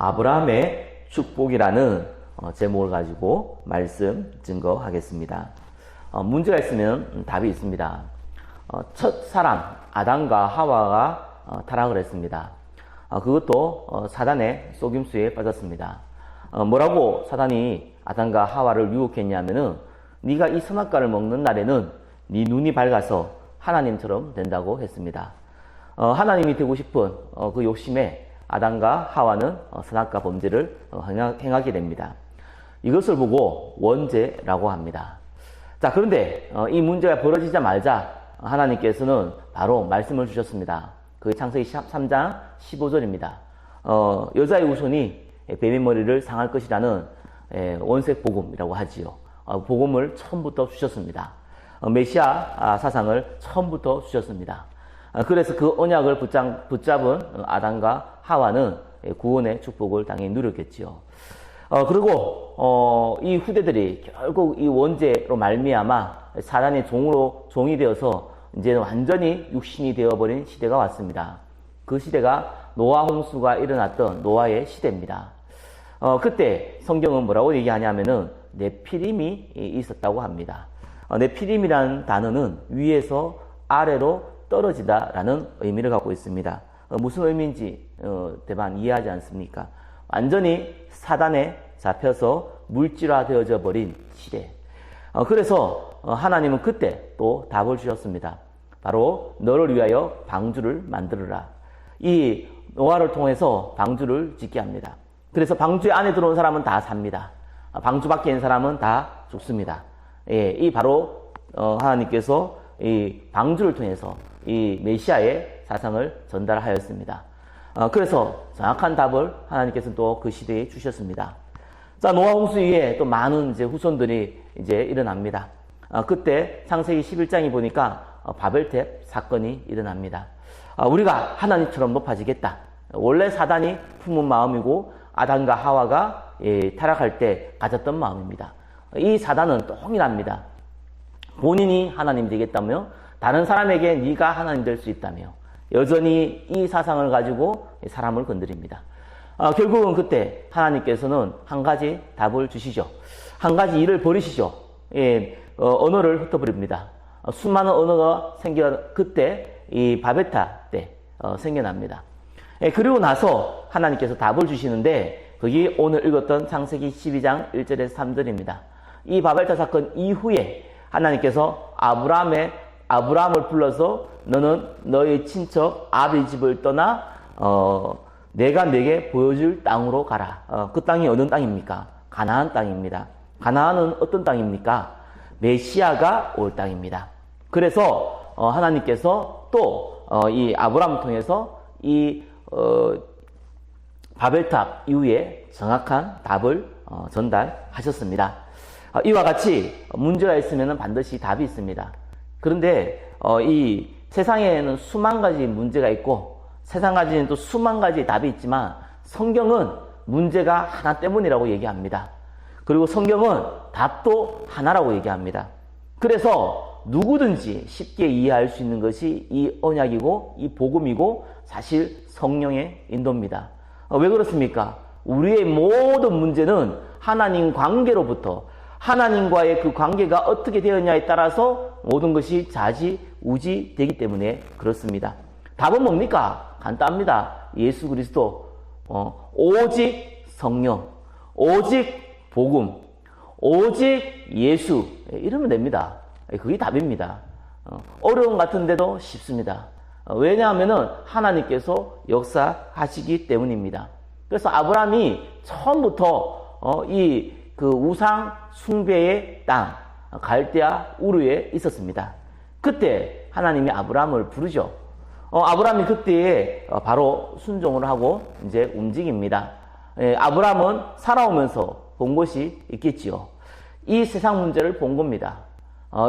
아브라함의 축복이라는 제목을 가지고 말씀 증거하겠습니다. 문제가 있으면 답이 있습니다. 첫 사람 아담과 하와가 타락을 했습니다. 그것도 사단의 속임수에 빠졌습니다. 뭐라고 사단이 아담과 하와를 유혹했냐면은 네가 이 선악과를 먹는 날에는 네 눈이 밝아서 하나님처럼 된다고 했습니다. 하나님이 되고 싶은 그 욕심에 아담과 하와는 선악과 범죄를 행하게 됩니다. 이것을 보고 원죄라고 합니다. 자, 그런데 이 문제가 벌어지자마자 하나님께서는 바로 말씀을 주셨습니다. 그게 창세기 3장 15절입니다. 여자의 후손이 뱀의 머리를 상할 것이라는 원색 복음이라고 하지요. 복음을 처음부터 주셨습니다. 메시아 사상을 처음부터 주셨습니다. 그래서 그 언약을 붙잡은 아담과 하와는 구원의 축복을 당연히 누렸겠지요. 그리고 이 후대들이 결국 이 원죄로 말미암아 사단의 종이 되어서 이제 완전히 육신이 되어버린 시대가 왔습니다. 그 시대가 노아 홍수가 일어났던 노아의 시대입니다. 그때 성경은 뭐라고 얘기하냐면은 네피림이 있었다고 합니다. 네피림이라는 단어는 위에서 아래로 떨어지다라는 의미를 갖고 있습니다. 무슨 의미인지 대반 이해하지 않습니까? 완전히 사단에 잡혀서 물질화 되어져 버린 시대. 그래서 하나님은 그때 또 답을 주셨습니다. 바로 너를 위하여 방주를 만들어라. 이 노아를 통해서 방주를 짓게 합니다. 그래서 방주 안에 들어온 사람은 다 삽니다. 방주 밖에 있는 사람은 다 죽습니다. 이 바로 하나님께서 이 방주를 통해서 이 메시아의 사상을 전달하였습니다. 그래서 정확한 답을 하나님께서 또 그 시대에 주셨습니다. 자, 노아 홍수 이후에 또 많은 이제 후손들이 이제 일어납니다. 그때 창세기 11장에 보니까 바벨탑 사건이 일어납니다. 우리가 하나님처럼 높아지겠다. 원래 사단이 품은 마음이고 아담과 하와가 타락할 때 가졌던 마음입니다. 이 사단은 동일합니다. 본인이 하나님 되겠다며 다른 사람에게 네가 하나님 될 수 있다며 여전히 이 사상을 가지고 사람을 건드립니다. 결국은 그때 하나님께서는 한 가지 답을 주시죠. 한 가지 일을 버리시죠. 언어를 흩어버립니다. 수많은 언어가 그때 이 바벨탑 때 생겨납니다. 그리고 나서 하나님께서 답을 주시는데 그게 오늘 읽었던 창세기 12장 1절에서 3절입니다. 이 바벨탑 사건 이후에 하나님께서 아브라함을 불러서 너는 너의 친척 아비 집을 떠나 내가 내게 보여줄 땅으로 가라. 그 땅이 어느 땅입니까? 가나안 땅입니다. 가나안은 어떤 땅입니까? 메시아가 올 땅입니다. 그래서 하나님께서 또 이 아브라함을 통해서 이 바벨탑 이후에 정확한 답을 전달하셨습니다. 이와 같이 문제가 있으면 반드시 답이 있습니다. 그런데 이 세상에는 수만 가지 문제가 있고 세상 가지는 또 수만 가지 답이 있지만 성경은 문제가 하나 때문이라고 얘기합니다. 그리고 성경은 답도 하나라고 얘기합니다. 그래서 누구든지 쉽게 이해할 수 있는 것이 이 언약이고 이 복음이고 사실 성령의 인도입니다. 왜 그렇습니까? 우리의 모든 문제는 하나님 관계로부터 하나님과의 그 관계가 어떻게 되었냐에 따라서 모든 것이 좌지우지 되기 때문에 그렇습니다. 답은 뭡니까? 간단합니다. 예수 그리스도, 오직 성령, 오직 복음, 오직 예수 이러면 됩니다. 그게 답입니다. 어려움 같은데도 쉽습니다. 왜냐하면 하나님께서 역사하시기 때문입니다. 그래서 아브라함이 처음부터 그 우상 숭배의 땅 갈대아 우르에 있었습니다. 그때 하나님이 아브라함을 부르죠. 아브라함이 그때에 바로 순종을 하고 이제 움직입니다. 아브라함은 살아오면서 본 것이 있겠지요. 이 세상 문제를 본 겁니다.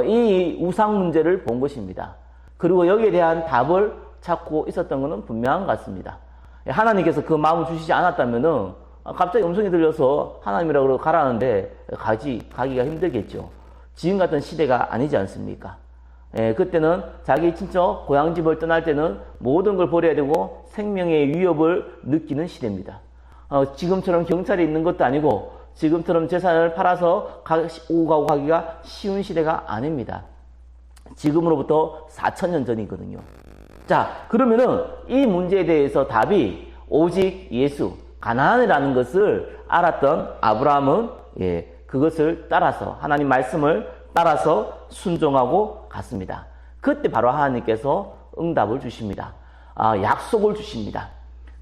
이 우상 문제를 본 것입니다. 그리고 여기에 대한 답을 찾고 있었던 것은 분명한 것 같습니다. 하나님께서 그 마음을 주시지 않았다면은 갑자기 음성이 들려서 하나님이라고 그러고 가라는데 가기가 힘들겠죠. 지금 같은 시대가 아니지 않습니까? 그때는 자기 친척 고향집을 떠날 때는 모든 걸 버려야 되고 생명의 위협을 느끼는 시대입니다. 지금처럼 경찰이 있는 것도 아니고 지금처럼 재산을 팔아서 오고 가고 가기가 쉬운 시대가 아닙니다. 지금으로부터 4,000년 전이거든요. 자, 그러면은 이 문제에 대해서 답이 오직 예수, 가나안이라는 것을 알았던 아브라함은 그것을 따라서 하나님 말씀을 따라서 순종하고 갔습니다. 그때 바로 하나님께서 응답을 주십니다. 약속을 주십니다.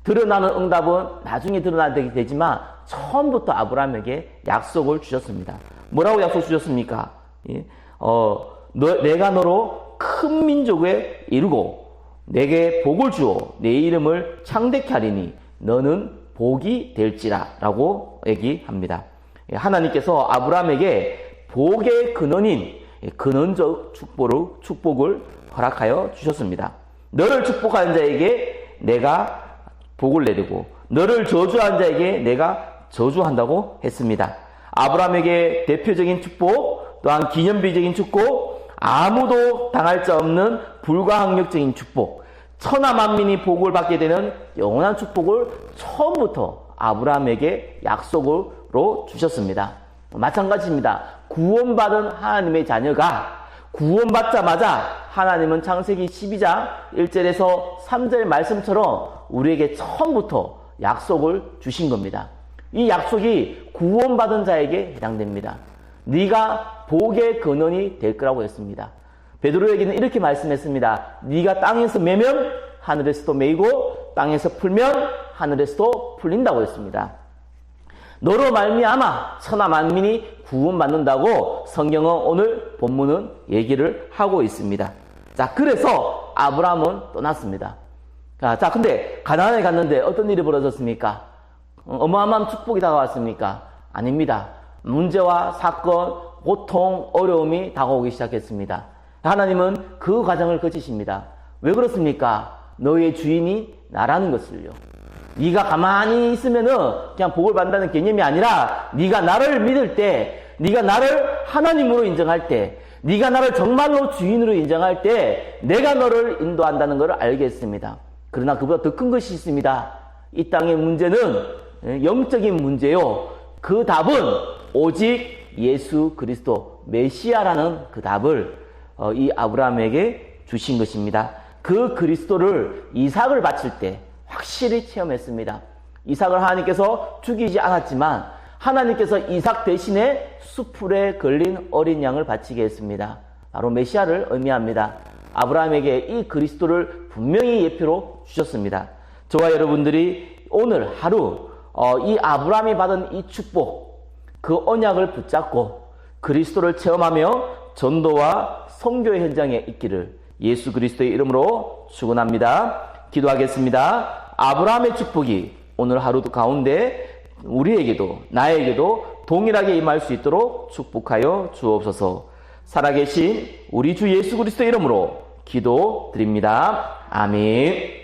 드러나는 응답은 나중에 드러나게 되지만 처음부터 아브라함에게 약속을 주셨습니다. 뭐라고 약속 주셨습니까? 내가 너로 큰 민족에 이루고 내게 복을 주어 내 이름을 창대케 하리니 너는 복이 될지라 라고 얘기합니다. 하나님께서 아브라함에게 복의 근원인 근원적 축복을 허락하여 주셨습니다. 너를 축복하는 자에게 내가 복을 내리고 너를 저주한 자에게 내가 저주한다고 했습니다. 아브라함에게 대표적인 축복, 또한 기념비적인 축복, 아무도 당할 자 없는 불가항력적인 축복, 천하 만민이 복을 받게 되는 영원한 축복을 처음부터 아브라함에게 약속으로 주셨습니다. 마찬가지입니다. 구원받은 하나님의 자녀가 구원받자마자 하나님은 창세기 12장 1절에서 3절 말씀처럼 우리에게 처음부터 약속을 주신 겁니다. 이 약속이 구원받은 자에게 해당됩니다. 네가 복의 근원이 될 거라고 했습니다. 베드로에게는 이렇게 말씀했습니다. 네가 땅에서 매면 하늘에서도 매이고 땅에서 풀면 하늘에서도 풀린다고 했습니다. 너로 말미암아 천하 만민이 구원받는다고 성경은 오늘 본문은 얘기를 하고 있습니다. 자, 그래서 아브라함은 떠났습니다. 자, 근데 가나안에 갔는데 어떤 일이 벌어졌습니까? 어마어마한 축복이 다가왔습니까? 아닙니다. 문제와 사건, 고통, 어려움이 다가오기 시작했습니다. 하나님은 그 과정을 거치십니다. 왜 그렇습니까? 너의 주인이 나라는 것을요. 네가 가만히 있으면은 그냥 복을 받는다는 개념이 아니라 네가 나를 믿을 때, 네가 나를 하나님으로 인정할 때, 네가 나를 정말로 주인으로 인정할 때 내가 너를 인도한다는 것을 알겠습니다. 그러나 그보다 더 큰 것이 있습니다. 이 땅의 문제는 영적인 문제요. 그 답은 오직 예수 그리스도 메시아라는 그 답을 이 아브라함에게 주신 것입니다. 그 그리스도를 이삭을 바칠 때 확실히 체험했습니다. 이삭을 하나님께서 죽이지 않았지만 하나님께서 이삭 대신에 수풀에 걸린 어린 양을 바치게 했습니다. 바로 메시아를 의미합니다. 아브라함에게 이 그리스도를 분명히 예표로 주셨습니다. 저와 여러분들이 오늘 하루 이 아브라함이 받은 이 축복, 그 언약을 붙잡고 그리스도를 체험하며 전도와 선교의 현장에 있기를 예수 그리스도의 이름으로 축원합니다. 기도하겠습니다. 아브라함의 축복이 오늘 하루 가운데 우리에게도 나에게도 동일하게 임할 수 있도록 축복하여 주옵소서. 살아계신 우리 주 예수 그리스도의 이름으로 기도드립니다. 아멘.